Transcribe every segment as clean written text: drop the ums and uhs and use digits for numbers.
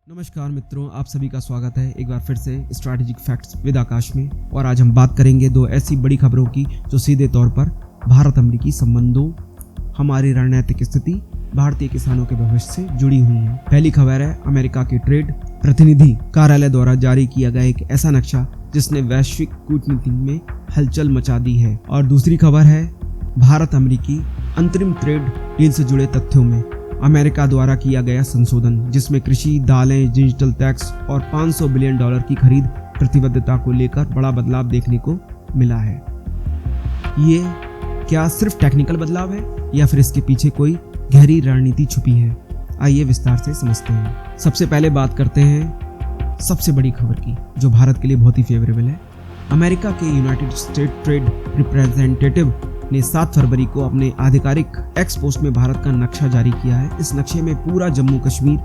नमस्कार मित्रों, आप सभी का स्वागत है एक बार फिर से स्ट्रैटेजिक फैक्ट्स विद आकाश में। और आज हम बात करेंगे दो ऐसी बड़ी खबरों की जो सीधे तौर पर भारत अमेरिकी संबंधों, हमारी रणनीतिक स्थिति, भारतीय किसानों के भविष्य से जुड़ी हुई हैं। पहली खबर है अमेरिका के ट्रेड प्रतिनिधि कार्यालय द्वारा जारी किया गया एक ऐसा नक्शा जिसने वैश्विक कूटनीति में हलचल मचा दी है। और दूसरी खबर है भारत अमेरिकी अंतरिम ट्रेड डील से जुड़े तथ्यों में अमेरिका द्वारा किया गया संशोधन, जिसमें कृषि, दालें, डिजिटल टैक्स और $500 बिलियन की खरीद प्रतिबद्धता को लेकर बड़ा बदलाव देखने को मिला है। ये क्या सिर्फ टेक्निकल बदलाव है या फिर इसके पीछे कोई गहरी रणनीति छुपी है? आइए विस्तार से समझते हैं। सबसे पहले बात करते हैं सबसे बड़ी खबर की जो भारत के लिए बहुत ही फेवरेबल है। अमेरिका के यूनाइटेड स्टेट ट्रेड रिप्रेजेंटेटिव ने 7 फरवरी को अपने आधिकारिक एक्स पोस्ट में भारत का नक्शा जारी किया है। इस नक्शे में पूरा जम्मू कश्मीर,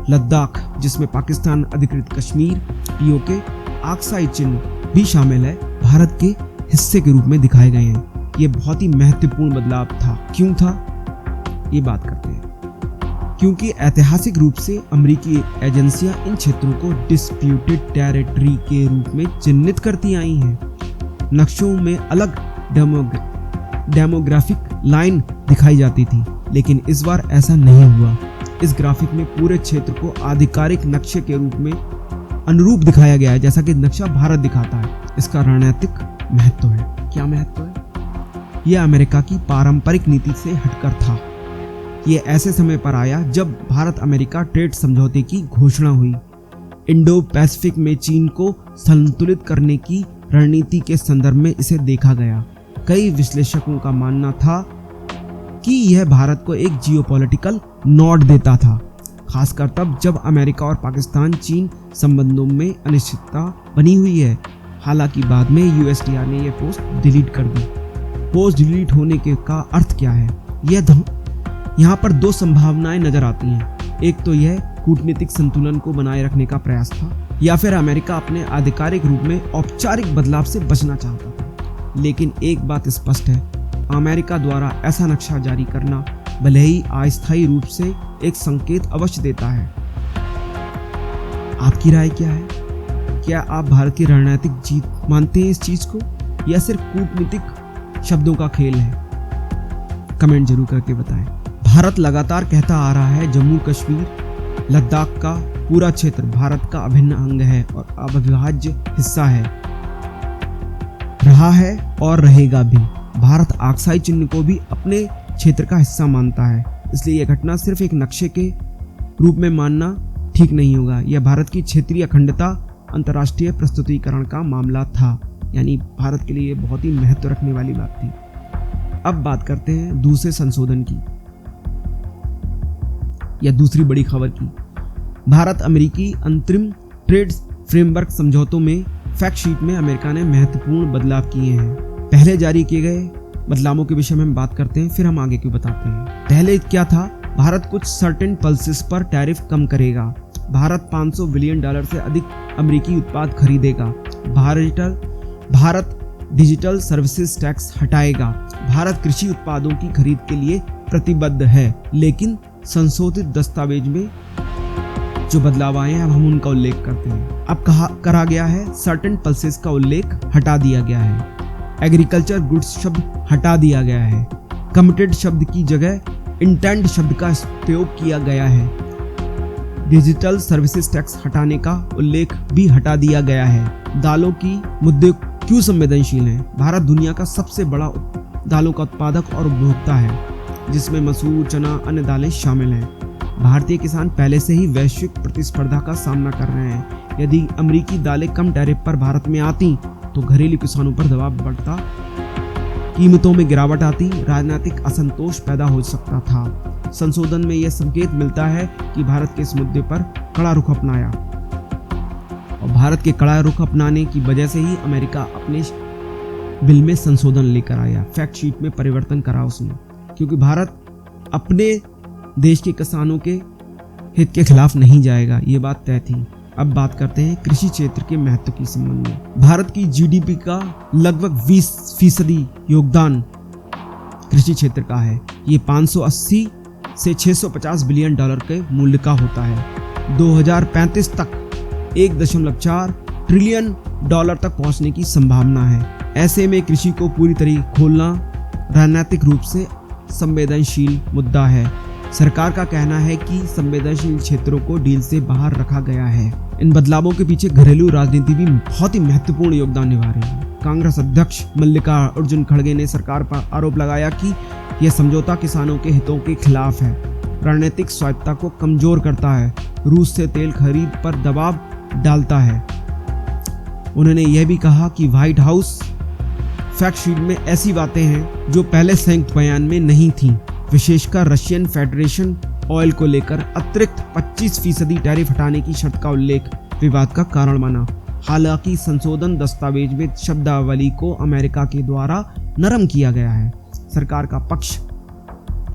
लद्दाख जिसमें पाकिस्तान अधिकृत कश्मीर, पीओके, आक्साई चिन्ह भी शामिल है, भारत के हिस्से के रूप में दिखाए गए हैं। ये बहुत ही महत्वपूर्ण बदलाव था। क्यों था, ये बात करते हैं। क्योंकि ऐतिहासिक रूप से अमेरिकी एजेंसियां इन क्षेत्रों को डिस्प्यूटेड टेरिटरी के रूप में चिन्हित करती आई हैं। नक्शों में अलग डेमोग्राफिक लाइन दिखाई जाती थी, लेकिन इस बार ऐसा नहीं हुआ। इस ग्राफिक में पूरे क्षेत्र को आधिकारिक नक्शे के रूप में अनुरूप दिखाया गया है, जैसा कि नक्शा भारत दिखाता है। इसका रणनीतिक महत्व है। क्या महत्व है? यह अमेरिका की पारंपरिक नीति से हटकर था। यह ऐसे समय पर आया जब भारत अमेरिका ट्रेड समझौते की घोषणा हुई। इंडो पैसिफिक में चीन को संतुलित करने की रणनीति के संदर्भ में इसे देखा गया। कई विश्लेषकों का मानना था कि यह भारत को एक जियोपॉलिटिकल नॉट देता था, खासकर तब जब अमेरिका और पाकिस्तान चीन संबंधों में अनिश्चितता बनी हुई है। हालांकि बाद में यूएसटीआर ने यह पोस्ट डिलीट कर दी। पोस्ट डिलीट होने के का अर्थ क्या है? यहाँ पर 2 संभावनाएं नजर आती हैं। एक तो यह कूटनीतिक संतुलन को बनाए रखने का प्रयास था, या फिर अमेरिका अपने आधिकारिक रूप में औपचारिक बदलाव से बचना चाहता था। लेकिन एक बात स्पष्ट है, अमेरिका द्वारा ऐसा नक्शा जारी करना भले ही अस्थायी रूप से एक संकेत अवश्य देता है। आपकी राय क्या है? क्या आप भारत की रणनीतिक जीत मानते हैं इस चीज को, या सिर्फ कूटनीतिक शब्दों का खेल है? कमेंट जरूर करके बताएं। भारत लगातार कहता आ रहा है जम्मू कश्मीर, लद्दाख का पूरा क्षेत्र भारत का अभिन्न अंग है और अविभाज्य हिस्सा है, रहा है और रहेगा भी। भारत आक्साई चिन्ह को भी अपने क्षेत्र का हिस्सा मानता है, इसलिए यह घटना सिर्फ एक नक्शे के रूप में मानना ठीक नहीं होगा। यह भारत की क्षेत्रीय अखंडता, अंतर्राष्ट्रीय प्रस्तुतिकरण का मामला था। यानी भारत के लिए यह बहुत ही महत्व रखने वाली बात थी। अब बात करते हैं दूसरे संशोधन की या दूसरी बड़ी खबर की। भारत अमेरिकी अंतरिम ट्रेड फ्रेमवर्क समझौतों में फैक्ट शीट में अमेरिका ने महत्वपूर्ण बदलाव किए हैं। पहले जारी किए गए बदलावों के विषय में हम बात करते हैं, फिर हम आगे की बताते हैं। पहले क्या था? भारत कुछ सर्टेन पल्सेस पर टैरिफ कम करेगा। भारत $500 बिलियन से अधिक अमेरिकी उत्पाद खरीदेगा। भारत डिजिटल सर्विसेज टैक्स हटाएगा। भारत कृषि उत्पादों की खरीद के लिए प्रतिबद्ध है। लेकिन संशोधित दस्तावेज में जो बदलाव आए हैं, अब हम उनका उल्लेख करते हैं। अब करा गया है सर्टेन पल्सेस का उल्लेख हटा दिया गया है। एग्रीकल्चर गुड्स शब्द हटा दिया गया है। कमिटेड शब्द की जगह इंटेंड शब्द का प्रयोग किया गया है। डिजिटल सर्विसेज टैक्स हटाने का उल्लेख भी हटा दिया गया है। दालों की मुद्दे क्यों संवेदनशील हैं? भारत दुनिया का सबसे बड़ा दालों का उत्पादक और उपभोक्ता है, जिसमें मसूर, चना, अन्य दालें शामिल हैं। भारतीय किसान पहले से ही वैश्विक प्रतिस्पर्धा का सामना कर रहे हैं। यदि अमेरिकी दालें कम टैरिफ पर भारत में आती तो घरेलू किसानों पर दबाव बढ़ता, कीमतों में गिरावट आती, राजनीतिक असंतोष पैदा हो सकता था। संशोधन में यह संकेत मिलता है कि भारत के इस मुद्दे पर कड़ा रुख अपनाया, और भारत के कड़ा रुख अपनाने की वजह से ही अमेरिका अपने बिल में संशोधन लेकर आया। फैक्ट शीट में परिवर्तन करा उसने, क्योंकि भारत अपने देश के किसानों के हित के खिलाफ नहीं जाएगा, ये बात तय थी। अब बात करते हैं कृषि क्षेत्र के महत्व की संबंध में। भारत की जीडीपी का लगभग 20% योगदान कृषि क्षेत्र का है। ये 580 से $650 बिलियन के मूल्य का होता है। 2035 तक 1.4 ट्रिलियन डॉलर तक पहुंचने की संभावना है। ऐसे में कृषि को पूरी तरह खोलना रणनीतिक रूप से संवेदनशील मुद्दा है। सरकार का कहना है कि संवेदनशील क्षेत्रों को डील से बाहर रखा गया है। इन बदलावों के पीछे घरेलू राजनीति भी बहुत ही महत्वपूर्ण योगदान निभा रही है। कांग्रेस अध्यक्ष मल्लिकार्जुन खड़गे ने सरकार पर आरोप लगाया कि यह समझौता किसानों के हितों के खिलाफ है, रणनीतिक स्वायत्तता को कमजोर करता है, रूस से तेल खरीद पर दबाव डालता है। उन्होंने यह भी कहा कि व्हाइट हाउस फैक्ट शीट में ऐसी बातें हैं जो पहले संयुक्त बयान में नहीं थीं, विशेषकर रशियन फेडरेशन ऑयल को लेकर अतिरिक्त 25% टैरिफ हटाने की शर्त का उल्लेख विवाद का कारण बना। हालांकि संशोधन दस्तावेज में शब्दावली को अमेरिका के द्वारा नरम किया गया है। सरकार का पक्ष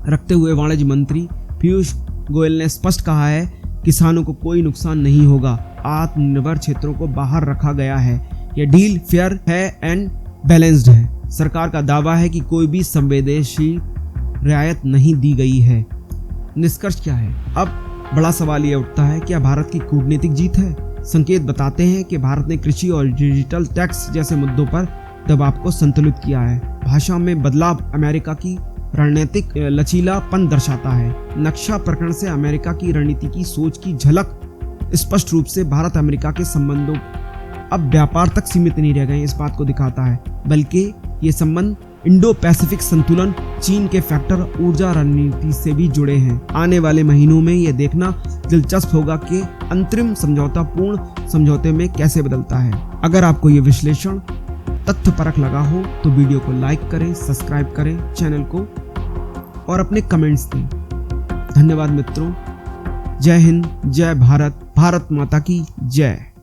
रखते हुए वाणिज्य मंत्री पीयूष गोयल ने स्पष्ट कहा है, किसानों को कोई नुकसान नहीं होगा, आत्मनिर्भर क्षेत्रों को बाहर रखा गया है, यह डील फेयर है एंड बैलेंस्ड है। सरकार का दावा है कि कोई भी संवेदनशील रियायत नहीं दी गई है। निष्कर्ष क्या है? अब बड़ा सवाल यह उठता है, क्या भारत की कूटनीतिक जीत है? संकेत बताते हैं कि भारत ने कृषि और डिजिटल टैक्स जैसे मुद्दों पर दबाव को संतुलित किया है। भाषा में बदलाव अमेरिका की रणनीतिक लचीलापन दर्शाता है। नक्शा प्रकरण से अमेरिका की रणनीति की सोच की झलक स्पष्ट रूप से भारत अमेरिका के संबंधों अब व्यापार तक सीमित नहीं रह गए इस बात को दिखाता है, बल्कि ये संबंध इंडो पैसिफिक संतुलन, चीन के फैक्टर, ऊर्जा रणनीति से भी जुड़े हैं। आने वाले महीनों में यह देखना दिलचस्प होगा कि अंतरिम समझौता पूर्ण समझौते में कैसे बदलता है। अगर आपको यह विश्लेषण तथ्यपरक लगा हो तो वीडियो को लाइक करें, सब्सक्राइब करें चैनल को और अपने कमेंट्स दें। धन्यवाद मित्रों। जय हिंद, जय भारत, भारत माता की जय।